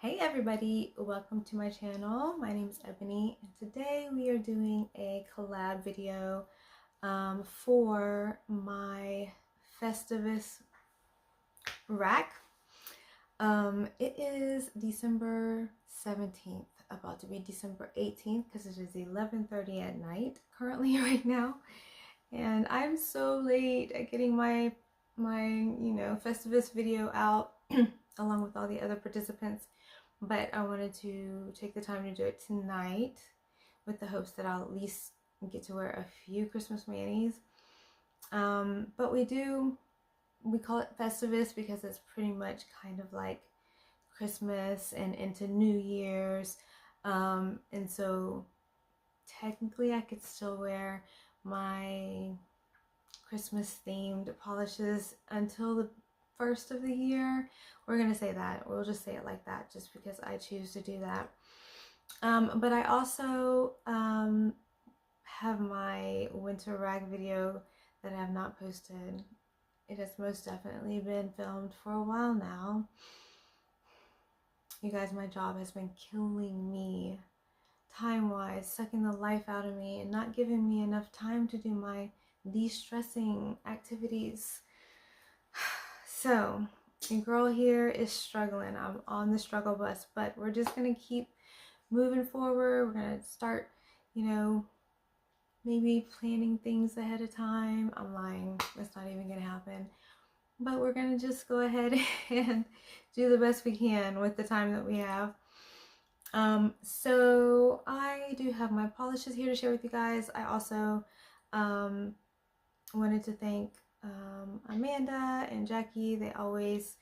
Hey everybody, welcome to my channel. My name is Ebony and today we are doing a collab video for my Festivus rack. It is December 17th, about to be December 18th because it is 11:30 at night currently right now. And I'm so late at getting my Festivus video out along with all the other participants. But I wanted to take the time to do it tonight with the hopes that I'll at least get to wear a few Christmas manis. But we call it Festivus because it's pretty much kind of like Christmas and into New Year's. And so technically I could still wear my Christmas themed polishes until the first of the year. We're gonna say that. We'll just say it like that just because I choose to do that. But I also have my winter rag video that I have not posted. It has most definitely been filmed for a while now. You guys, my job has been killing me time-wise, sucking the life out of me and not giving me enough time to do my de-stressing activities. So your girl here is struggling. I'm on the struggle bus, but we're just gonna keep moving forward. We're gonna start, maybe planning things ahead of time. I'm lying, that's not even gonna happen. But we're gonna just go ahead and do the best we can with the time that we have. So I do have my polishes here to share with you guys. I also wanted to thank Amanda and Jackie. They always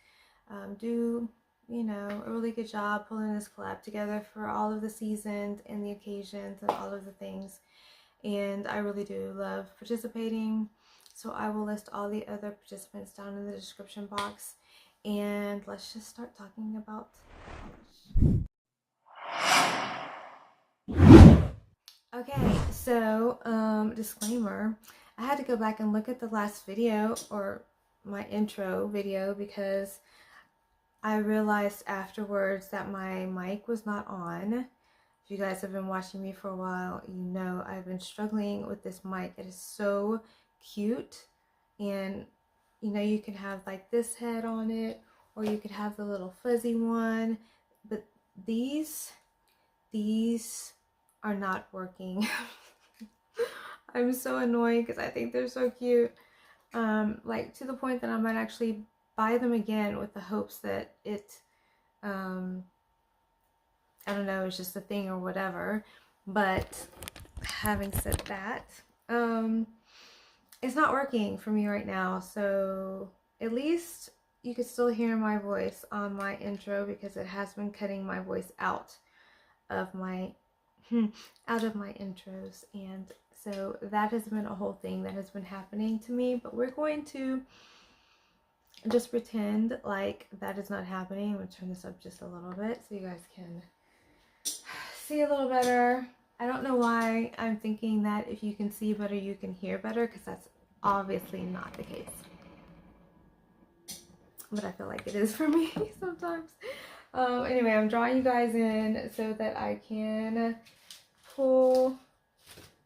do a really good job pulling this collab together for all of the seasons and the occasions and all of the things, and I really do love participating. So I will list all the other participants down in the description box, and let's just start talking about polish. Okay, so disclaimer, I had to go back and look at the last video, or my intro video, because I realized afterwards that my mic was not on. If you guys have been watching me for a while, you know I've been struggling with this mic. It is so cute, and you can have like this head on it, or you could have the little fuzzy one, but these are not working. I'm so annoyed because I think they're so cute, like to the point that I might actually buy them again with the hopes that it I don't know, it's just a thing or whatever. But having said that, it's not working for me right now. So at least you can still hear my voice on my intro, because it has been cutting my voice out of my intros, and so that has been a whole thing that has been happening to me. But we're going to just pretend like that is not happening. I'm going to turn this up just a little bit so you guys can see a little better. I don't know why I'm thinking that if you can see better, you can hear better, because that's obviously not the case. But I feel like it is for me sometimes. Anyway, I'm drawing you guys in so that I can pull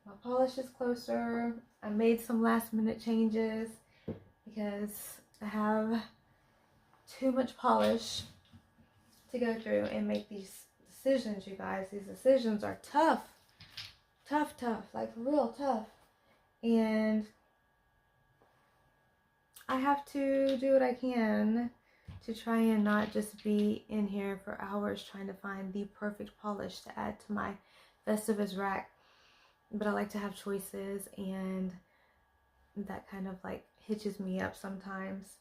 my polishes closer. I made some last minute changes because I have too much polish to go through and make these decisions, you guys. These decisions are tough, like real tough, and I have to do what I can to try and not just be in here for hours trying to find the perfect polish to add to my Festivus rack. But I like to have choices, and that kind of like hitches me up sometimes.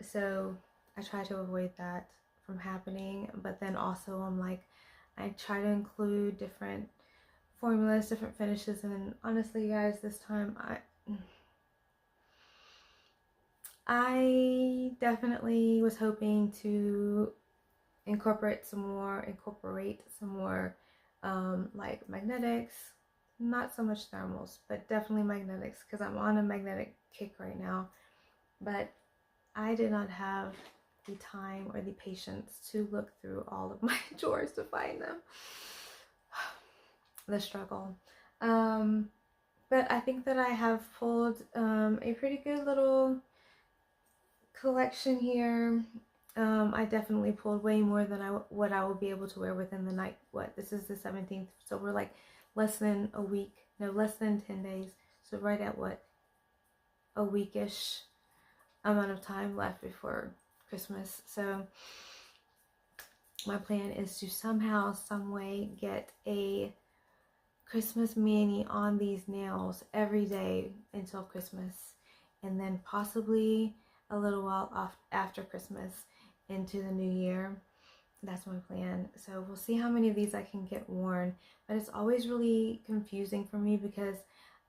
So I try to avoid that from happening. But then also I'm like, I try to include different formulas, different finishes, and honestly guys, this time I definitely was hoping to incorporate some more like magnetics, not so much thermals, but definitely magnetics, because I'm on a magnetic kick right now. But I did not have the time or the patience to look through all of my drawers to find them. The struggle. But I think that I have pulled a pretty good little collection here. I definitely pulled way more than what I will be able to wear within the night. This is the 17th, so we're like less than a week, no, less than 10 days. So right at a weekish amount of time left before Christmas. So my plan is to somehow, some way get a Christmas mani on these nails every day until Christmas, and then possibly a little while after Christmas into the new year. That's my plan. So we'll see how many of these I can get worn, but it's always really confusing for me because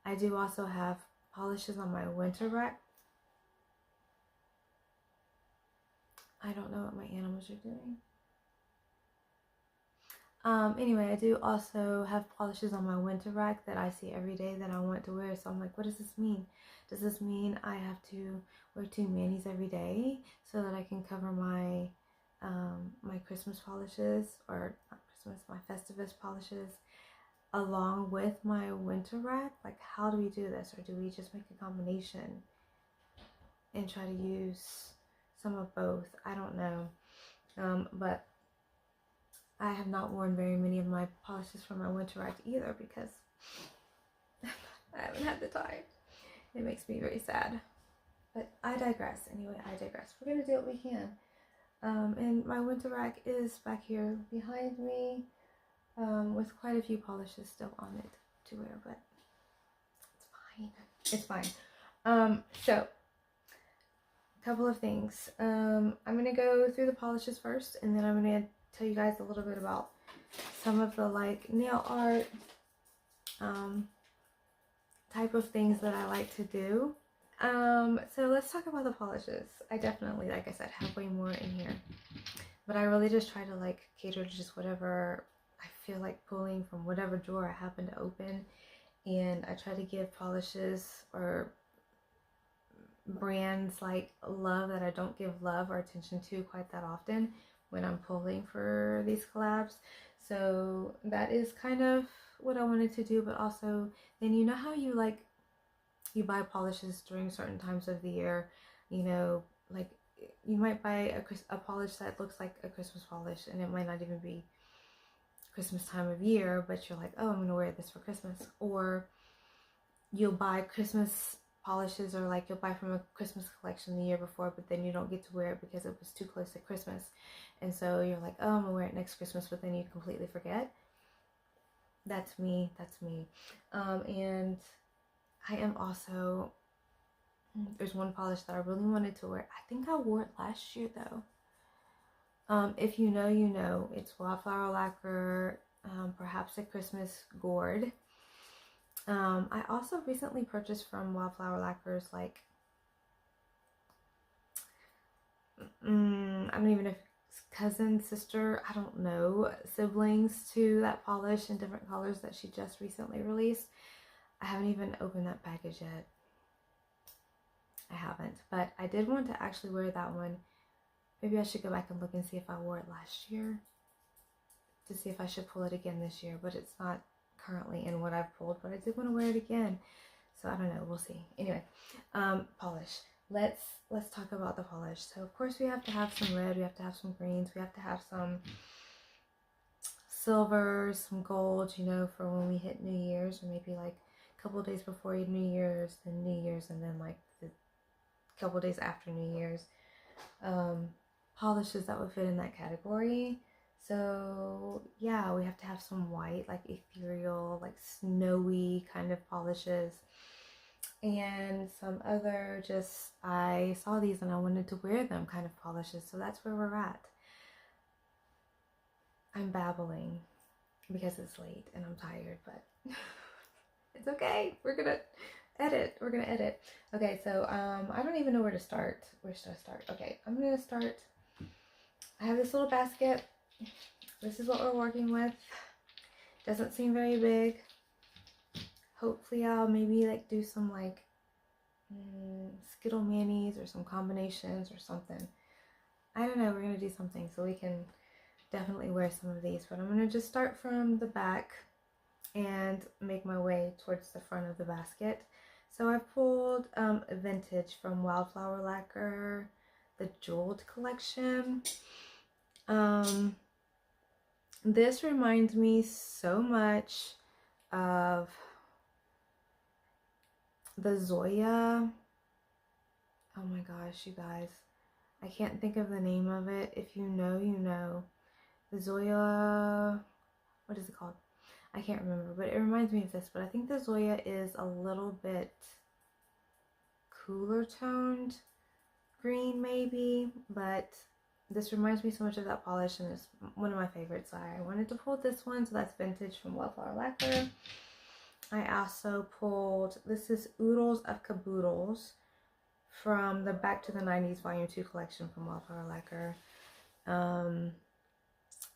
I do also have polishes on my winter rack. I don't know what my animals are doing. Anyway, I do also have polishes on my winter rack that I see every day that I want to wear. So I'm like, what does this mean? Does this mean I have to wear 2 manis every day so that I can cover my my Christmas polishes, or not Christmas, my Festivus polishes, along with my winter rack? Like, how do we do this? Or do we just make a combination and try to use some of both? I don't know. But I have not worn very many of my polishes from my winter rack either because I haven't had the time. It makes me very sad. But I digress. Anyway, I digress. We're going to do what we can. And my winter rack is back here behind me with quite a few polishes still on it to wear, but it's fine. It's fine. So, a couple of things. I'm going to go through the polishes first, and then I'm going to tell you guys a little bit about some of the like nail art type of things that I like to do. So let's talk about the polishes. I definitely, like I said, have way more in here, but I really just try to like cater to just whatever I feel like pulling from whatever drawer I happen to open, and I try to give polishes or brands like love that I don't give love or attention to quite that often when I'm pulling for these collabs. So that is kind of what I wanted to do, but also then you know how you like you buy polishes during certain times of the year, you know, like you might buy a polish that looks like a Christmas polish and it might not even be Christmas time of year, but you're like, oh, I'm gonna wear this for Christmas. Or you'll buy Christmas polishes, or like you'll buy from a Christmas collection the year before, but then you don't get to wear it because it was too close to Christmas, and so you're like, oh, I'm gonna wear it next Christmas, but then you completely forget. That's me. And I am also, there's one polish that I really wanted to wear. I think I wore it last year though. If you know, you know. It's Wildflower Lacquer, perhaps a Christmas gourd. I also recently purchased from Wildflower Lacquers, like, I don't even know if it's cousin, sister, I don't know, siblings to that polish in different colors that she just recently released. I haven't even opened that package yet. I haven't, but I did want to actually wear that one. Maybe I should go back and look and see if I wore it last year to see if I should pull it again this year, but it's not currently in what I've pulled, but I did want to wear it again. So I don't know, we'll see. Anyway, polish. Let's talk about the polish. So of course we have to have some red, we have to have some greens, we have to have some silvers, some gold, you know, for when we hit New Year's, or maybe like a couple of days before New Year's, then New Year's, and then like the couple of days after New Year's. Polishes that would fit in that category. So yeah, we have to have some white, like ethereal, like snowy kind of polishes, and some other just, I saw these and I wanted to wear them kind of polishes. So that's where we're at. I'm babbling because it's late and I'm tired, but it's okay. We're gonna edit. Okay, so I don't even know where to start. Where should I start? Okay, I'm gonna start. I have this little basket. This is what we're working with. Doesn't seem very big. Hopefully I'll maybe like do some like Skittle manis or some combinations or something. I don't know, we're going to do something so we can definitely wear some of these. But I'm going to just start from the back and make my way towards the front of the basket. So I pulled a vintage from Wildflower Lacquer, the Jeweled collection. This reminds me so much of the Zoya. Oh my gosh, you guys. I can't think of the name of it. If you know, you know. The Zoya, what is it called? I can't remember, but it reminds me of this. But I think the Zoya is a little bit cooler toned green maybe, but this reminds me so much of that polish, and it's one of my favorites. So I wanted to pull this one, so that's vintage from Wildflower Lacquer. I also pulled, this is Oodles of Caboodles from the Back to the 90s Volume 2 collection from Wildflower Lacquer.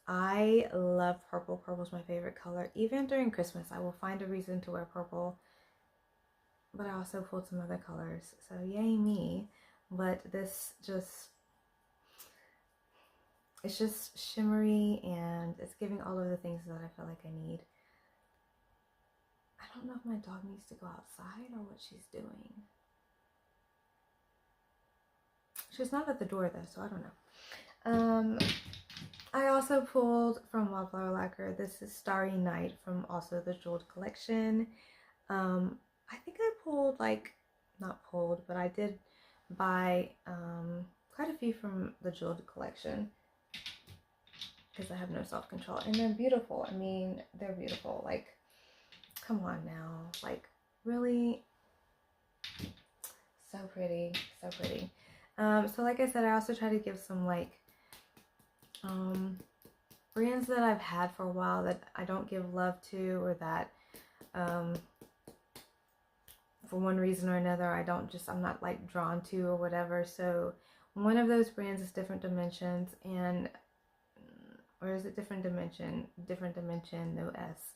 I love purple. Purple's my favorite color. Even during Christmas, I will find a reason to wear purple. But I also pulled some other colors. So yay me. But this just, it's just shimmery and it's giving all of the things that I feel like I need. I don't know if my dog needs to go outside or what she's doing. She's not at the door though, so I don't know. I also pulled from Wildflower Lacquer, this is Starry Night from also the Jeweled collection. I think I pulled, like, not pulled, but I did buy quite a few from the Jeweled collection because I have no self-control, and they're beautiful. I mean, they're beautiful. Like, come on now, like, really, so pretty, so pretty. So like I said, I also try to give some, like, brands that I've had for a while that I don't give love to, or that for one reason or another I'm not like drawn to or whatever. So one of those brands is Different Dimensions, and or is it Different Dimension, no S.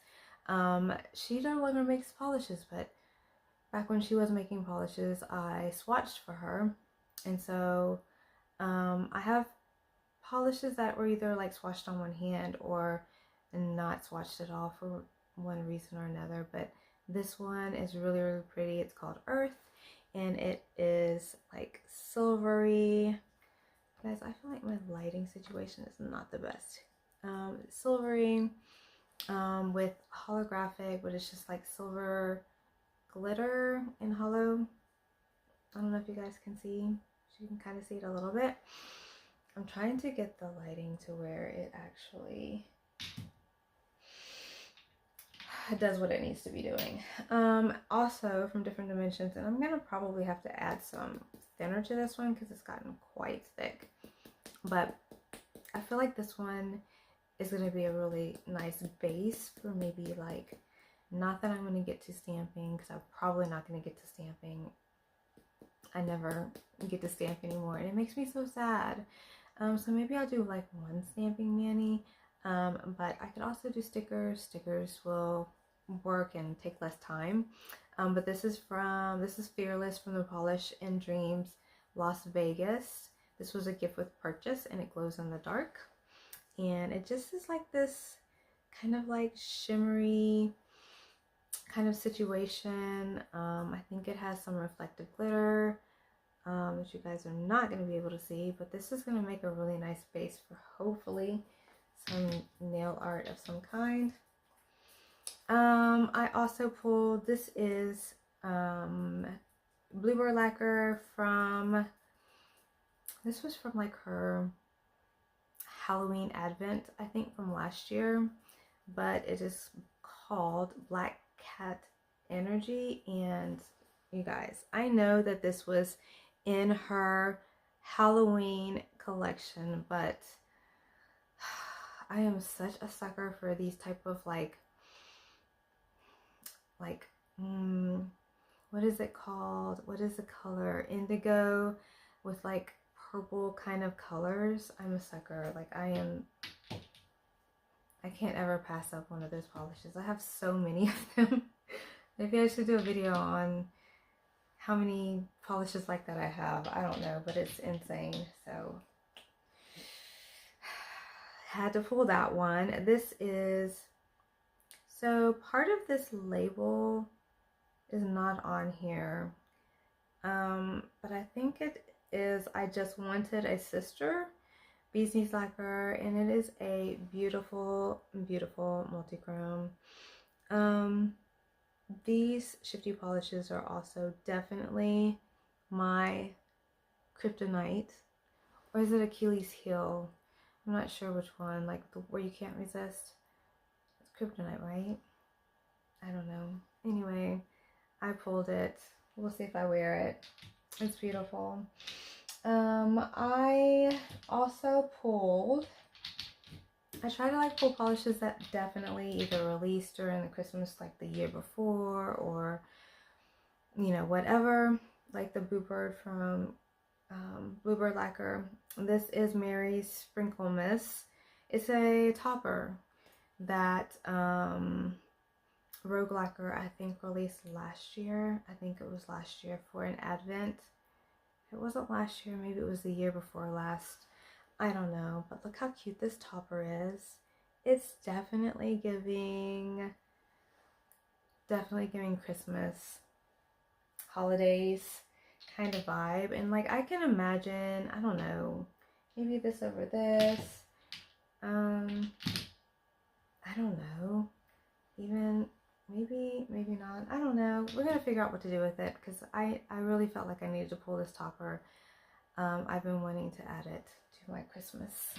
She no longer makes polishes, but back when she was making polishes, I swatched for her, and so I have polishes that were either like swatched on one hand or not swatched at all for one reason or another. But this one is really, really pretty. It's called Earth, and it is like silvery. Guys, I feel like my lighting situation is not the best. Silvery with holographic, but it's just like silver glitter and hollow. I don't know if you guys can see. You can kind of see it a little bit. I'm trying to get the lighting to where it actually does what it needs to be doing. Also from Different Dimensions, and I'm gonna probably have to add some thinner to this one because it's gotten quite thick, but I feel like this one is gonna be a really nice base for maybe, like, not that I'm gonna get to stamping, because I'm probably not gonna get to stamping. I never get to stamp anymore, and it makes me so sad. So maybe I'll do like one stamping mani, but I could also do stickers. Stickers will work and take less time. But this is Fearless from the Polish and Dreams Las Vegas. This was a gift with purchase, and it glows in the dark, and it just is like this kind of like shimmery kind of situation. I think it has some reflective glitter, which you guys are not going to be able to see, but this is going to make a really nice base for hopefully some nail art of some kind. I also pulled, this is Bluebird Lacquer from, this was from like her Halloween Advent, I think, from last year, but it is called Black Cat Energy. And you guys, I know that this was in her Halloween collection, but I am such a sucker for these type of like what is it called? What is the color? Indigo with like purple kind of colors. I'm a sucker. Like, I can't ever pass up one of those polishes. I have so many of them. Maybe I should do a video on how many polishes like that I have. I don't know, but it's insane. So Had to pull that one. This is, so part of this label is not on here. But I think it is I Just Wanted a Sister Bee's Knees Lacquer, and it is a beautiful, beautiful multi-chrome. These shifty polishes are also definitely my kryptonite. Or is it Achilles heel? I'm not sure which one, like where you can't resist. It's kryptonite, right? I don't know. Anyway, I pulled it. We'll see if I wear it. It's beautiful. I also pulled, I try to like pull polishes that definitely either released during the Christmas, like the year before, or you know, whatever, like the Bluebird from Bluebird Lacquer. This is Mary's Sprinkle Miss. It's a topper that Rogue Lacquer, I think, released last year. I think it was last year for an Advent. It wasn't last year, maybe it was the year before last. I don't know, but look how cute this topper is. It's definitely giving Christmas, holidays kind of vibe. And like I can imagine, I don't know, maybe this over this. I don't know. Even maybe not. I don't know. We're gonna figure out what to do with it because I really felt like I needed to pull this topper. I've been wanting to add it to my Christmas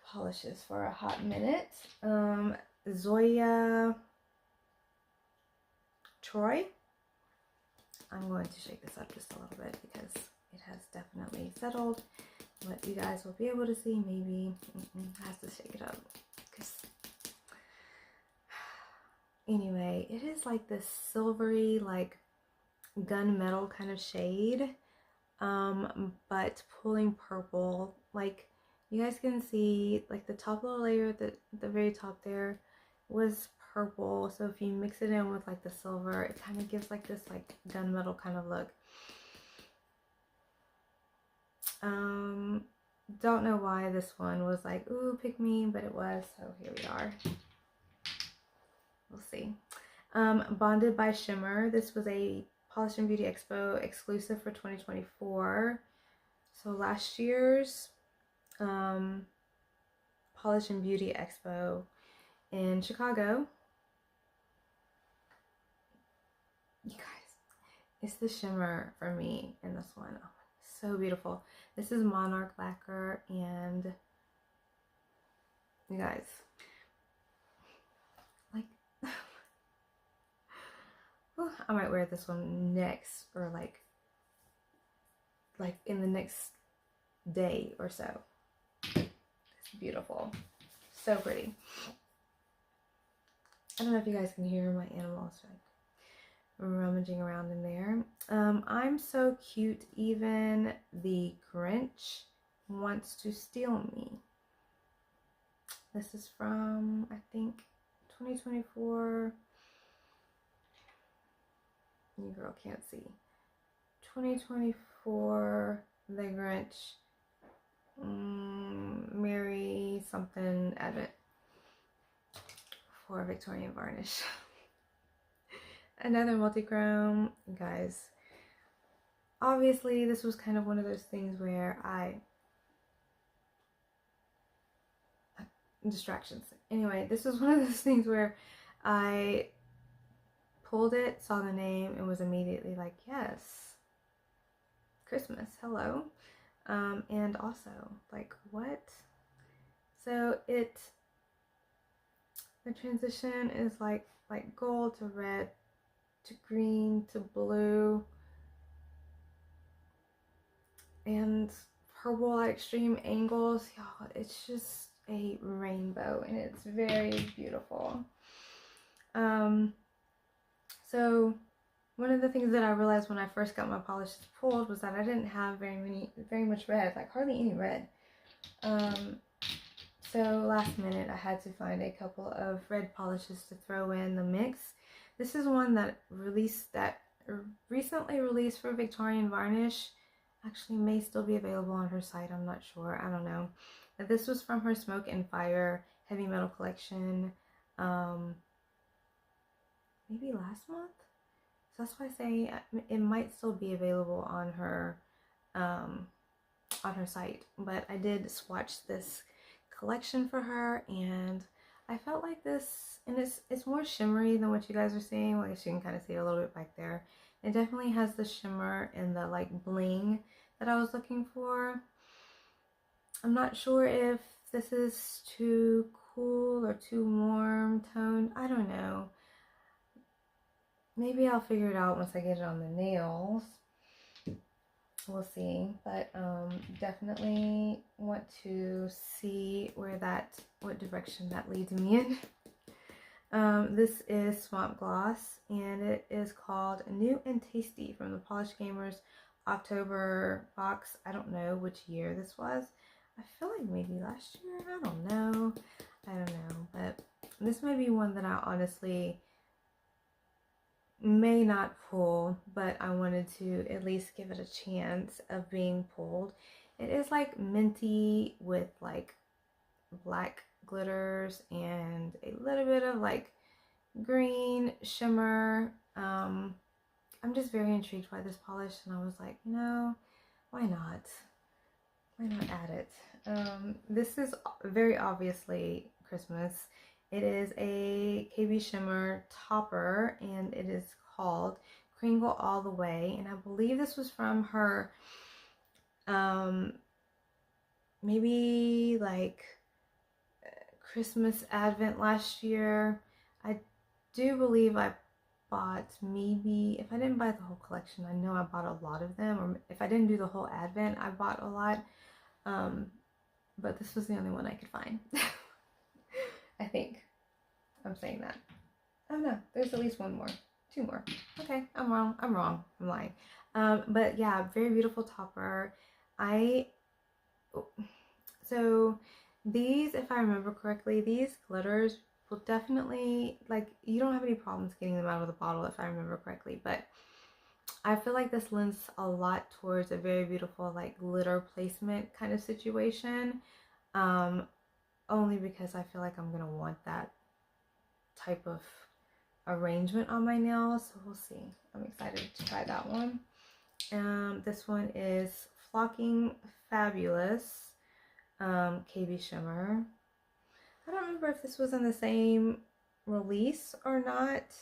polishes for a hot minute. Zoya Troy. I'm going to shake this up just a little bit because it has definitely settled. But you guys will be able to see. Maybe has to shake it up because anyway, it is like this silvery, like gunmetal kind of shade, but pulling purple. Like you guys can see, like the top little layer, the very top there was purple. So if you mix it in with like the silver, it kind of gives like this like gunmetal kind of look. Don't know why this one was like, ooh, pick me, but it was. So here we are. We'll see. Bonded by Shimmer. This was a Polish and Beauty Expo exclusive for 2024. So last year's Polish and Beauty Expo in Chicago. You guys, it's the shimmer for me in this one. Oh, so beautiful. This is Monarch Lacquer, and you guys, like, oh, I might wear this one next, or like in the next day or so. It's beautiful, so pretty. I don't know if you guys can hear my animals like rummaging around in there. I'm so cute, even the Grinch wants to steal me. This is from, I think, 2024. You girl can't see. 2024, the Grinch, Merry something Advent for Victorian varnish. Another multi-chrome, guys. Obviously, this was kind of one of those things where distractions. Anyway, this was one of those things where I pulled it, saw the name, and was immediately like, yes, Christmas, hello. And also, like, what? So the transition is like gold to red to green to blue and purple at extreme angles. Y'all, it's just a rainbow and it's very beautiful. So one of the things that I realized when I first got my polishes pulled was that I didn't have very much red, like hardly any red. So last minute I had to find a couple of red polishes to throw in the mix. This is one that recently released for Victorian Varnish. Actually may still be available on her site, I'm not sure, I don't know. This was from her Smoke and Fire heavy metal collection, maybe last month. So that's why I say it might still be available on her site. But I did swatch this collection for her, and I felt like this, and it's more shimmery than what you guys are seeing. Like, you can kind of see it a little bit back there. It definitely has the shimmer and the like bling that I was looking for. I'm not sure if this is too cool or too warm toned. I don't know. Maybe I'll figure it out once I get it on the nails. We'll see. But definitely want to see what direction that leads me in. This is Swamp Gloss, and it is called New and Tasty from the Polish Gamers October box. I don't know which year this was. I feel like maybe last year. I don't know. But this might be one that I honestly may not pull, but I wanted to at least give it a chance of being pulled. It is like minty with like black glitters and a little bit of like green shimmer. I'm just very intrigued by this polish, and I was like, you know, why not add it? This is very obviously Christmas. It is a KB Shimmer topper, and it is called Kringle All the Way, and I believe this was from her maybe like Christmas Advent last year. I do believe I bought, maybe, if I didn't buy the whole collection, I know I bought a lot of them, or if I didn't do the whole Advent, I bought a lot. But this was the only one I could find. I think. I'm saying that. Oh no, there's at least one more. Two more. Okay, I'm wrong. I'm lying. But yeah, very beautiful topper. So these, if I remember correctly, these glitters will definitely, like, you don't have any problems getting them out of the bottle if I remember correctly, but I feel like this lends a lot towards a very beautiful like glitter placement kind of situation, only because I feel like I'm gonna want that type of arrangement on my nails, so we'll see. I'm excited to try that one. This one is Flocking Fabulous KB Shimmer. I don't remember if this was in the same release or not,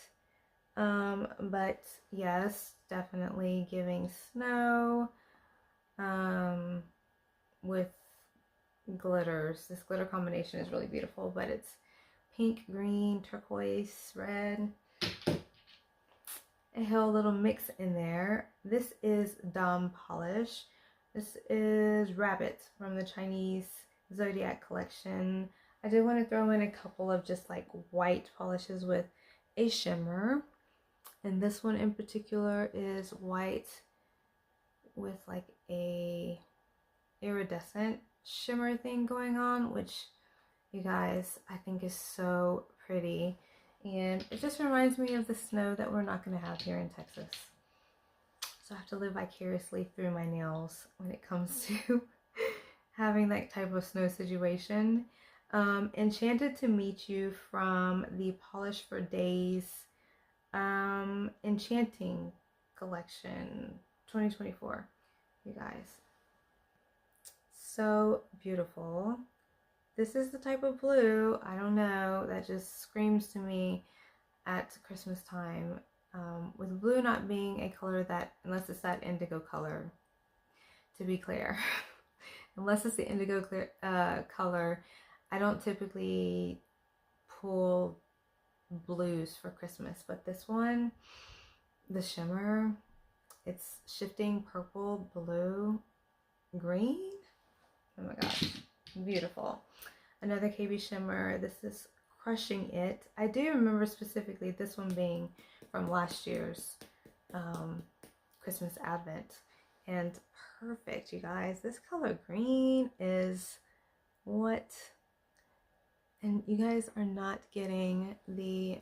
but yes, definitely giving snow with glitters. This glitter combination is really beautiful, but it's pink, green, turquoise, red. A whole little mix in there. This is Gotaluvpolish. This is Rabbit from the Chinese Zodiac collection. I did want to throw in a couple of just like white polishes with a shimmer. And this one in particular is white with like a iridescent shimmer thing going on, which, you guys, I think is so pretty. And it just reminds me of the snow that we're not going to have here in Texas. So I have to live vicariously through my nails when it comes to having that type of snow situation. Enchanted to Meet You from the Polish for Days Enchanting Collection 2024, you guys. So beautiful. This is the type of blue, I don't know, that just screams to me at Christmas time. With blue not being a color that, unless it's that indigo color, to be clear, unless it's the indigo color, I don't typically pull blues for Christmas. But this one, the shimmer, it's shifting purple, blue, green. Oh my gosh, beautiful. Another KB shimmer. This is Crushing It. I do remember specifically this one being from last year's Christmas Advent, and perfect, you guys. This color green is what, and you guys are not getting the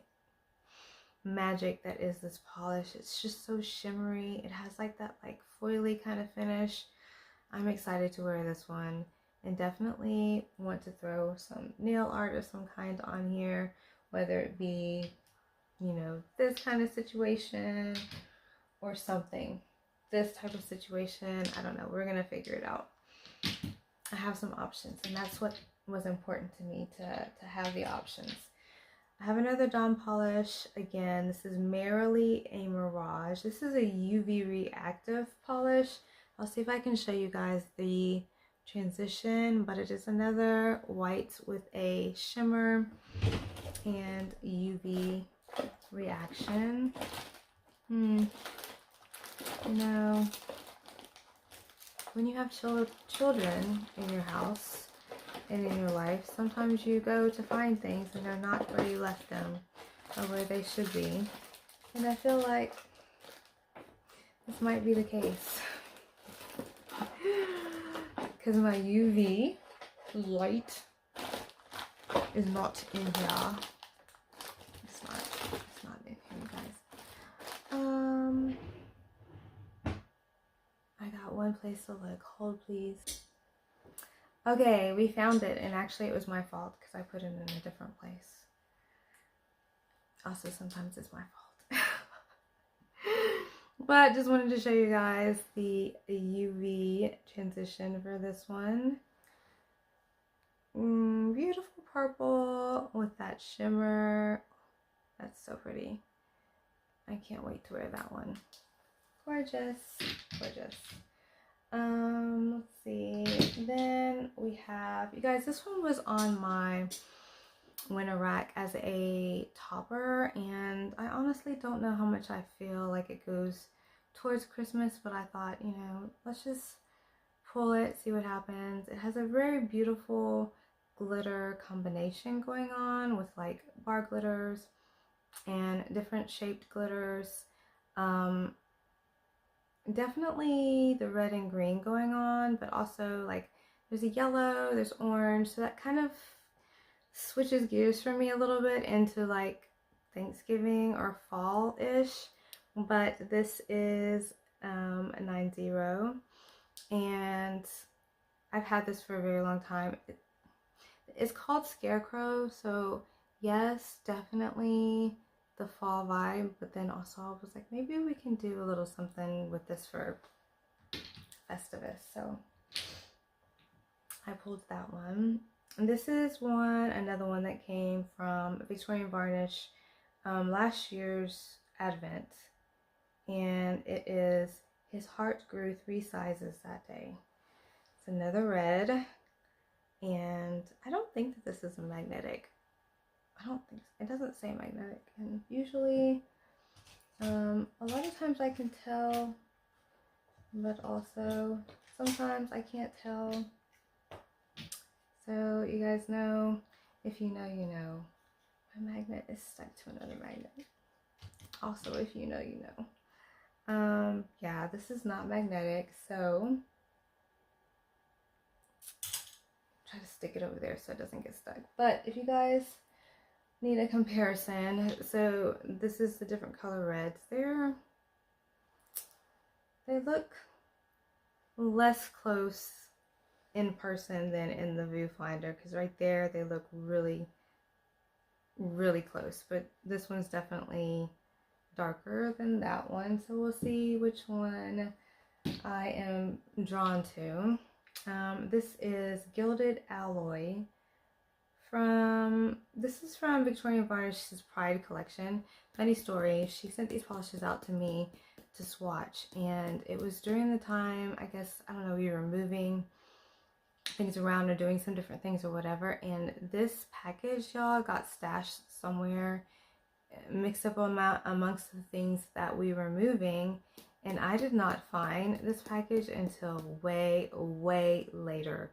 magic that is this polish. It's just so shimmery. It has like that like foily kind of finish. I'm excited to wear this one. and definitely want to throw some nail art of some kind on here, whether it be, you know, this kind of situation or something. This type of situation, I don't know. We're going to figure it out. I have some options, and that's what was important to me, to have the options. I have another Dawn polish. Again, this is Merrily a Mirage. This is a UV reactive polish. I'll see if I can show you guys the transition, but it is another white with a shimmer and UV reaction. You know, when you have children in your house and in your life, sometimes you go to find things and they're not where you left them or where they should be. And I feel like this might be the case. Because my UV light is not in here. It's not in here, you guys. I got one place to look. Hold, please. Okay, we found it, and actually it was my fault because I put it in a different place. Also, sometimes it's my fault. But just wanted to show you guys the UV transition for this one. Beautiful purple with that shimmer. That's so pretty. I can't wait to wear that one. Gorgeous, gorgeous. Let's see. Then we have, you guys, this one was on my winter rack as a topper, and I honestly don't know how much I feel like it goes towards Christmas, but I thought, you know, let's just pull it, see what happens. It has a very beautiful glitter combination going on with like bar glitters and different shaped glitters. Definitely the red and green going on, but also like there's a yellow, there's orange, so that kind of switches gears for me a little bit into like Thanksgiving or fall-ish. But this is a 90, and I've had this for a very long time. It's called Scarecrow, so yes, definitely the fall vibe, but then also I was like, maybe we can do a little something with this for Festivus, so I pulled that one. And this is another one that came from Victorian Varnish last year's Advent, and it is His Heart Grew 3 Sizes That Day. It's another red, and I don't think that this is a magnetic. I don't think so. It doesn't say magnetic, and usually a lot of times I can tell, but also sometimes I can't tell. So you guys know, if you know, you know. My magnet is stuck to another magnet. Also, if you know, you know. Yeah, this is not magnetic, so try to stick it over there so it doesn't get stuck. But if you guys need a comparison, so this is the different color reds. They look less close in person than in the viewfinder, because right there they look really close, but this one's definitely darker than that one, so we'll see which one I am drawn to. This is Gilded Alloy. This is from Victorian Varnish's Pride collection. Funny story, she sent these polishes out to me to swatch, and it was during the time, I guess, I don't know, we were moving things around or doing some different things or whatever, and this package, y'all, got stashed somewhere, mixed up amongst the things that we were moving, and I did not find this package until way later.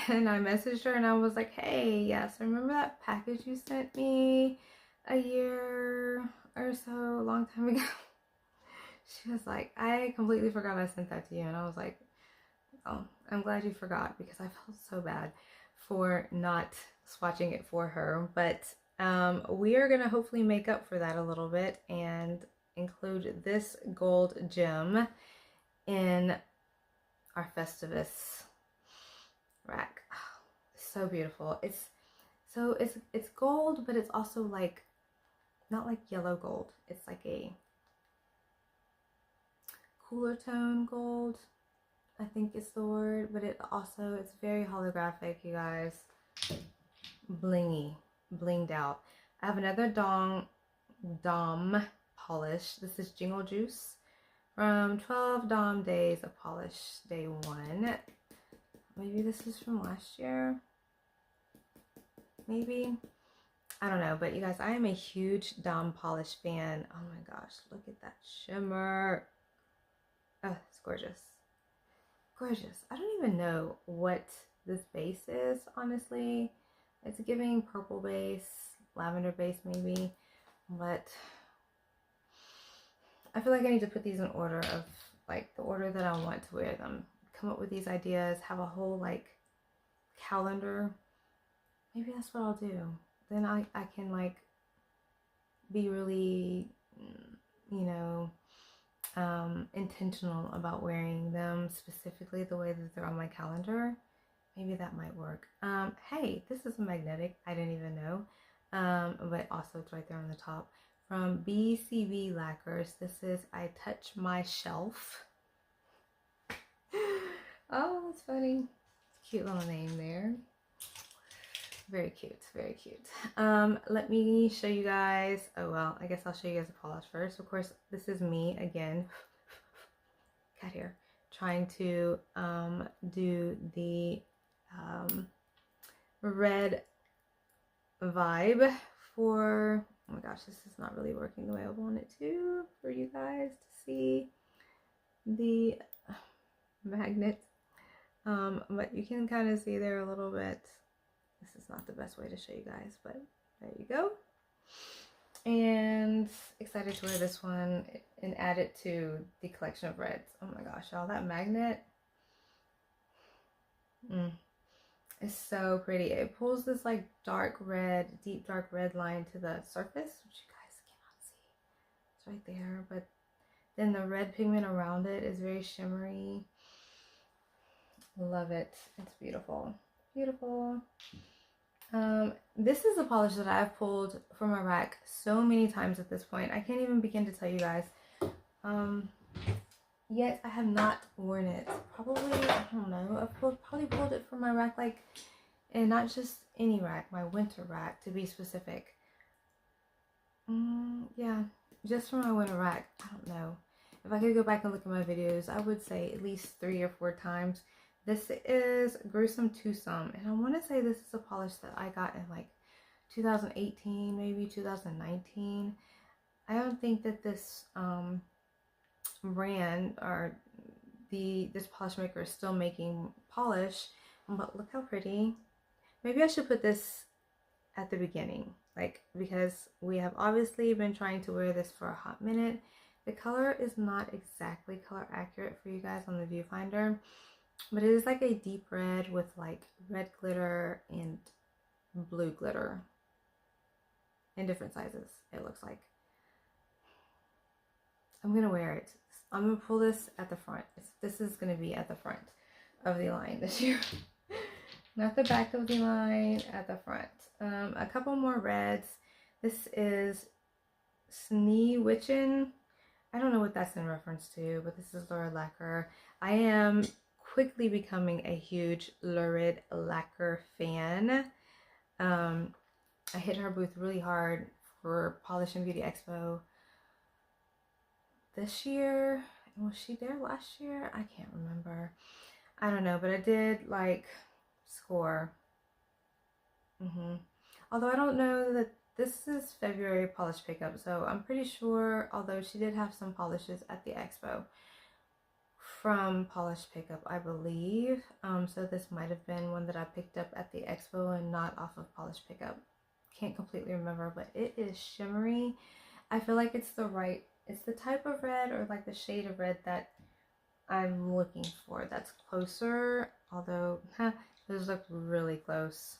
And I messaged her and I was like, hey, yes, remember that package you sent me a year or so, a long time ago? She was like, I completely forgot I sent that to you. And I was like, oh, I'm glad you forgot, because I felt so bad for not swatching it for her. But we are going to hopefully make up for that a little bit and include this gold gem in our Festivus rack. Oh, so beautiful. It's gold, but it's also like not like yellow gold. It's like a cooler tone gold, I think is the word, but it's very holographic, you guys. Blingy, blinged out. I have another Dom polish. This is Jingle Juice from 12 Dom Days of Polish, day 1. Maybe this is from last year. Maybe. I don't know, but you guys, I am a huge Dom polish fan. Oh my gosh, look at that shimmer. Oh, it's gorgeous. Gorgeous. I don't even know what this base is, honestly. It's giving purple base, lavender base maybe, but I feel like I need to put these in order of like the order that I want to wear them. Come up with these ideas, have a whole like calendar. Maybe that's what I'll do. Then I can like be really, you know, intentional about wearing them specifically the way that they're on my calendar. Maybe that might work. Hey, this is a magnetic. I didn't even know. But also it's right there on the top. From BCB Lacquers. This is I Touch My Shelf. Oh, that's funny. Cute little name there. Very cute, very cute. Let me show you guys. Oh well, I guess I'll show you guys the polish first. Of course, this is me again. Cat here, trying to do the red vibe for. Oh my gosh, this is not really working the way I want it to for you guys to see the magnet. But you can kind of see there a little bit. This is not the best way to show you guys, but there you go. And excited to wear this one and add it to the collection of reds. Oh my gosh, y'all, that magnet is so pretty. It pulls this like dark red, deep dark red line to the surface, which you guys cannot see. It's right there, but then the red pigment around it is very shimmery. Love it. It's beautiful. Beautiful. This is a polish that I've pulled from my rack so many times at this point. I can't even begin to tell you guys. Yet I have not worn it. Probably, I don't know. I've probably pulled it from my rack, like, and not just any rack, my winter rack to be specific. Yeah, just from my winter rack. I don't know. If I could go back and look at my videos, I would say at least 3 or 4 times. This is Gruesome Twosome, and I want to say this is a polish that I got in like 2018, maybe 2019. I don't think that this brand or this polish maker is still making polish, but look how pretty. Maybe I should put this at the beginning, like, because we have obviously been trying to wear this for a hot minute. The color is not exactly color accurate for you guys on the viewfinder, but it is like a deep red with like red glitter and blue glitter in different sizes, it looks like. I'm gonna wear it. I'm gonna pull this at the front. This is gonna be at the front of the line this year. Not the back of the line, at the front. A couple more reds. This is Sneewitchin. I don't know what that's in reference to, but this is Lurid Lacquer. I am quickly becoming a huge Lurid Lacquer fan. I hit her booth really hard for Polish and Beauty Expo this year. Was she there last year? I can't remember. I don't know, but I did like score. Although I don't know that this is February polish pickup, so I'm pretty sure, although she did have some polishes at the expo from polish pickup, I believe. So this might have been one that I picked up at the expo and not off of polish pickup. Can't completely remember, but it is shimmery. I feel like it's the type of red, or like the shade of red that I'm looking for. That's closer, although those look really close.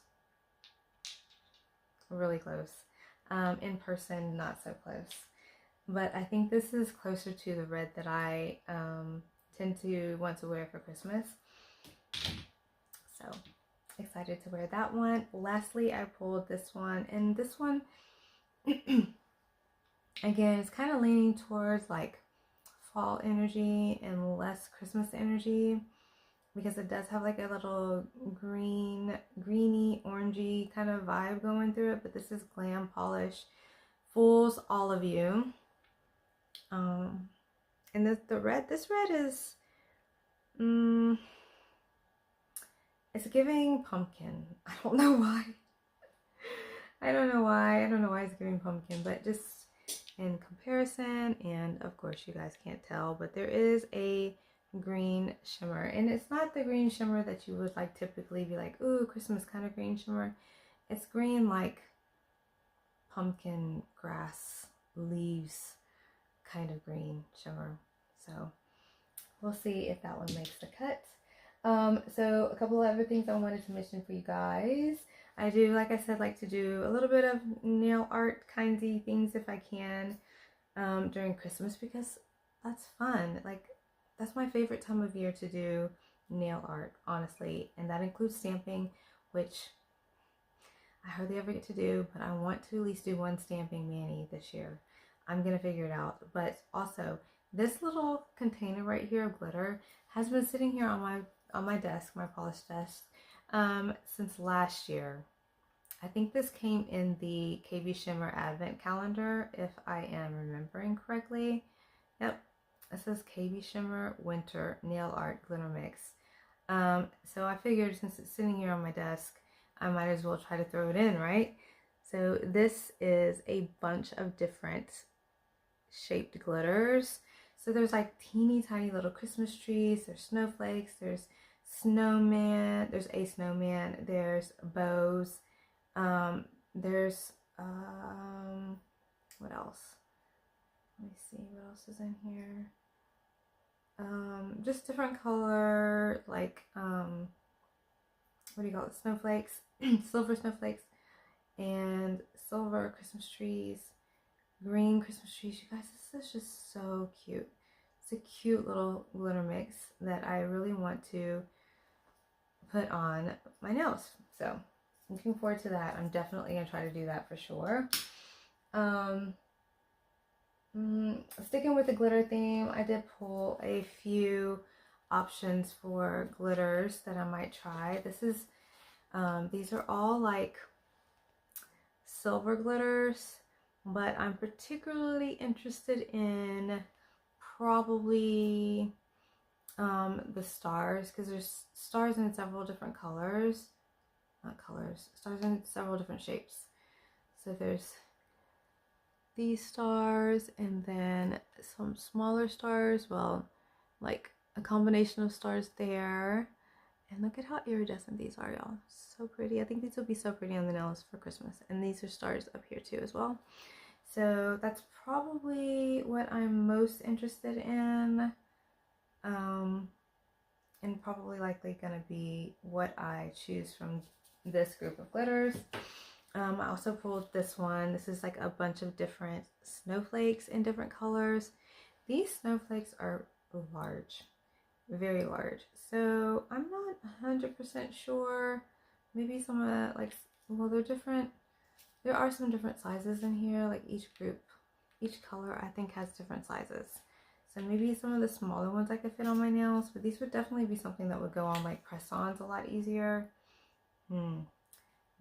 Really close. In person, not so close. But I think this is closer to the red that I tend to want to wear for Christmas. So excited to wear that one. Lastly, I pulled this one, and this one again, it's kind of leaning towards like fall energy and less Christmas energy, because it does have like a little greeny, orangey kind of vibe going through it. But this is Glam Polish Fools All of You. And this red is it's giving pumpkin. I don't know why. I don't know why it's giving pumpkin, but just in comparison, and of course you guys can't tell, but there is a green shimmer, and it's not the green shimmer that you would like typically be like, ooh, Christmas kind of green shimmer. It's green like pumpkin grass leaves kind of green shimmer. So we'll see if that one makes the cut. So a couple of other things I wanted to mention for you guys. I do, like I said, like to do a little bit of nail art kindsy things if I can during Christmas, because that's fun. Like, that's my favorite time of year to do nail art, honestly. And that includes stamping, which I hardly ever get to do, but I want to at least do one stamping mani this year. I'm gonna figure it out. But also, this little container right here of glitter has been sitting here on my desk, my polished desk, since last year. I think this came in the KB Shimmer Advent Calendar, if I am remembering correctly. Yep, it says KB Shimmer Winter Nail Art Glitter Mix. So I figured since it's sitting here on my desk, I might as well try to throw it in, right? So this is a bunch of different shaped glitters. So there's like teeny tiny little Christmas trees, there's snowflakes, there's snowman, there's a snowman, there's bows, there's what else? Let me see what else is in here. Just different color, like what do you call it? Snowflakes, silver snowflakes, and silver Christmas trees, green Christmas trees. You guys, this is just so cute. It's a cute little glitter mix that I really want to put on my nails. So looking forward to that. I'm definitely gonna try to do that for sure. Sticking with the glitter theme, I did pull a few options for glitters that I might try. This is these are all like silver glitters, but I'm particularly interested in probably the stars, because there's stars in several different colors. Not colors, stars in several different shapes. So there's these stars, and then some smaller stars, well, like a combination of stars there. And look at how iridescent these are, y'all. So pretty. I think these will be so pretty on the nails for Christmas. And these are stars up here too as well. So that's probably what I'm most interested in. And probably likely gonna be what I choose from this group of glitters. I also pulled this one. This is like a bunch of different snowflakes in different colors. These snowflakes are large, very large. So I'm not 100% sure. Maybe some of like, well, they're different. There are some different sizes in here. Like each group, each color I think has different sizes. So maybe some of the smaller ones I could fit on my nails, but these would definitely be something that would go on like press-ons a lot easier.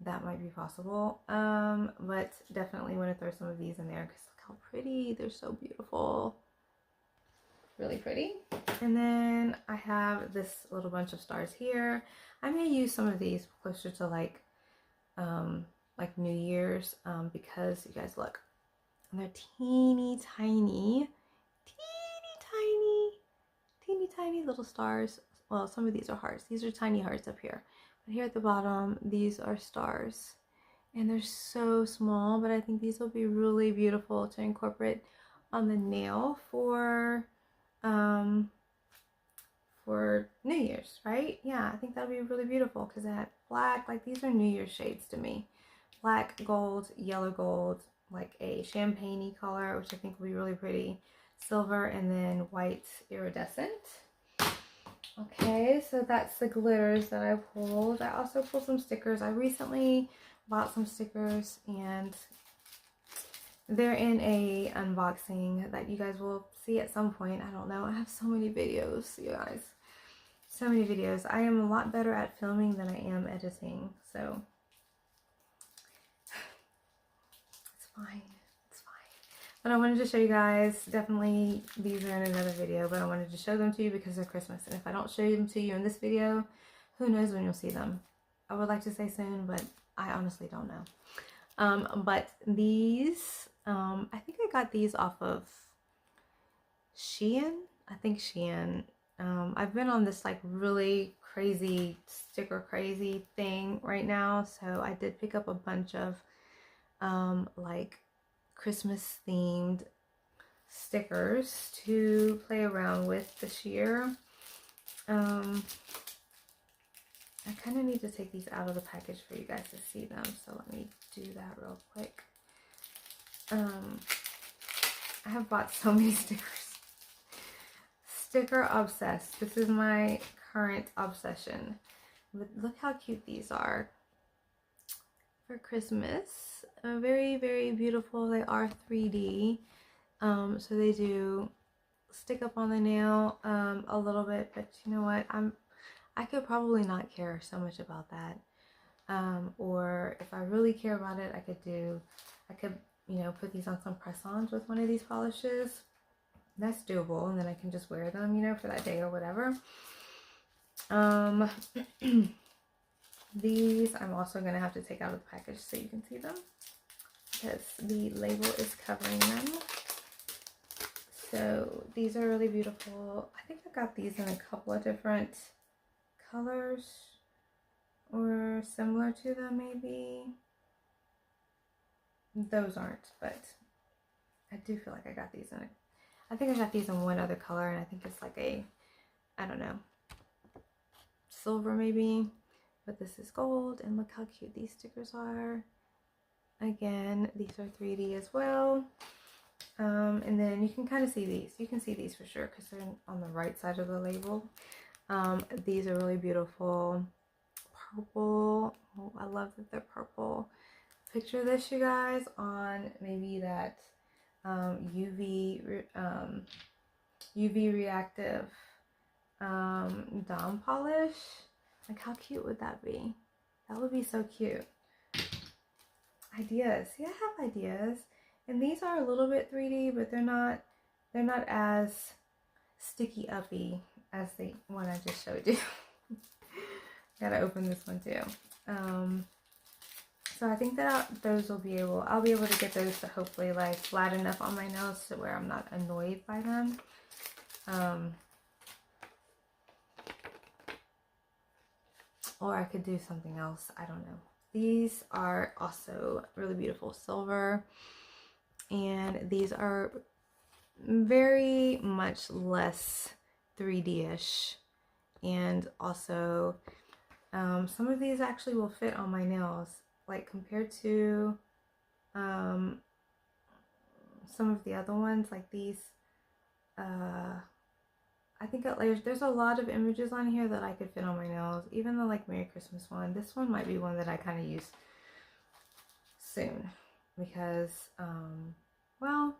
That might be possible. But definitely want to throw some of these in there because look how pretty. They're so beautiful. Really pretty. And then I have this little bunch of stars here. I may use some of these closer to like New Year's, because you guys look, and they're teeny tiny little stars. Well, some of these are hearts. These are tiny hearts up here. But here at the bottom, these are stars. And they're so small, but I think these will be really beautiful to incorporate on the nail for New Year's, right? Yeah, I think that'll be really beautiful because I had black, like these are New Year's shades to me. Black, gold, yellow gold, like a champagne-y color, which I think will be really pretty. Silver, and then white iridescent. Okay, so that's the glitters that I pulled. I also pulled some stickers. I recently bought some stickers and they're in a unboxing that you guys will see at some point. I don't know. I have so many videos, you guys. So many videos. I am a lot better at filming than I am editing, so it's fine. It's fine. But I wanted to show you guys, definitely these are in another video, but I wanted to show them to you because they're Christmas. And if I don't show them to you in this video, who knows when you'll see them. I would like to say soon, but I honestly don't know. But these, I think I got these off of Shein. I think Shein. I've been on this like really crazy sticker crazy thing right now, so I did pick up a bunch of like Christmas themed stickers to play around with this year. I kind of need to take these out of the package for you guys to see them, so let me do that real quick. I have bought so many stickers. Sticker obsessed. This is my current obsession. But look how cute these are for Christmas. Very, very beautiful. They are 3D. So they do stick up on the nail a little bit, but you know what? I could probably not care so much about that. Or if I really care about it, I could, you know, put these on some press-ons with one of these polishes. That's doable, and then I can just wear them, you know, for that day or whatever. These I'm also going to have to take out of the package so you can see them, because the label is covering them. So these are really beautiful. I think I got these in a couple of different colors or similar to them maybe. Those aren't, but I do feel like I got these in I think I got these in one other color, and I think it's like a, I don't know, silver maybe, but this is gold, and look how cute these stickers are. Again, these are 3D as well. And then you can kind of see these. You can see these for sure because they're on the right side of the label. These are really beautiful. Purple. Oh, I love that they're purple. Picture this, you guys, on maybe that UV reactive Dom polish. Like, how cute would that be? That would be so cute. Ideas. See, I have ideas. And these are a little bit 3D, but they're not as sticky uppy as the one I just showed you. Gotta open this one too. So I think that those will be I'll be able to get those to hopefully like flat enough on my nails to where I'm not annoyed by them. Or I could do something else. I don't know. These are also really beautiful silver. And these are very much less 3D-ish. And also, some of these actually will fit on my nails. Like compared to some of the other ones, like these, I think there's a lot of images on here that I could fit on my nails. Even the like Merry Christmas one. This one might be one that I kind of use soon because, well,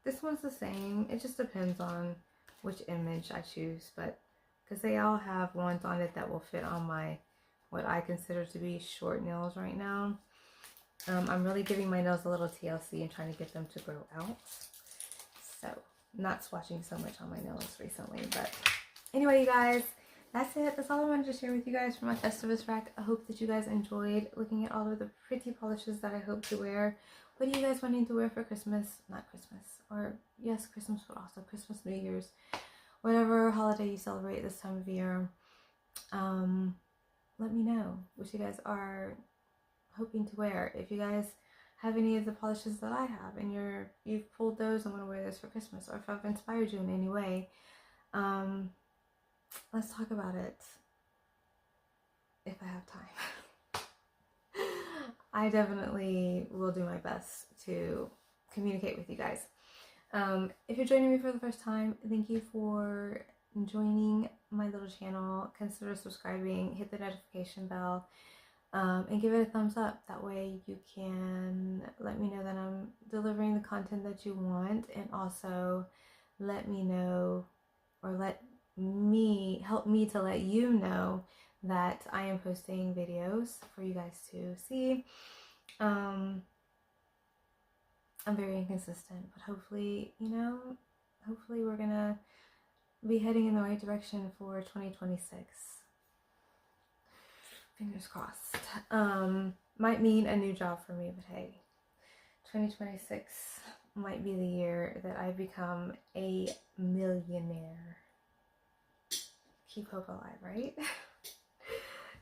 this one's the same. It just depends on which image I choose, but because they all have ones on it that will fit on my what I consider to be short nails right now. I'm really giving my nails a little TLC and trying to get them to grow out. So, not swatching so much on my nails recently. But anyway, you guys, that's it. That's all I wanted to share with you guys for my Festivus rack. I hope that you guys enjoyed looking at all of the pretty polishes that I hope to wear. What are you guys wanting to wear for Christmas? Not Christmas. Or, yes, Christmas, but also Christmas, New Year's. Whatever holiday you celebrate this time of year. Let me know what you guys are hoping to wear. If you guys have any of the polishes that I have and you've pulled those and want to wear this for Christmas, or if I've inspired you in any way, let's talk about it if I have time. I definitely will do my best to communicate with you guys. If you're joining me for the first time, thank you for joining my little channel, consider subscribing, hit the notification bell, and give it a thumbs up. That way you can let me know that I'm delivering the content that you want, and also let me know, or help me to let you know that I am posting videos for you guys to see. I'm very inconsistent, but hopefully, hopefully we're gonna be heading in the right direction for 2026. Fingers crossed. Might mean a new job for me, but hey, 2026 might be the year that I become a millionaire. Keep hope alive, right?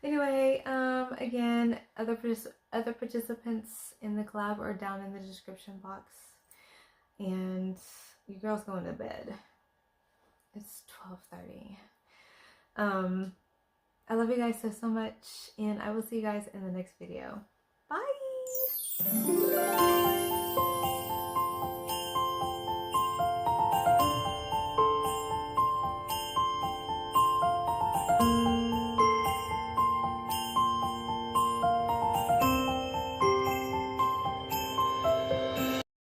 Anyway, again, other participants in the collab are down in the description box. And your girl's going to bed. It's 12:30. I love you guys so much, and I will see you guys in the next video. Bye!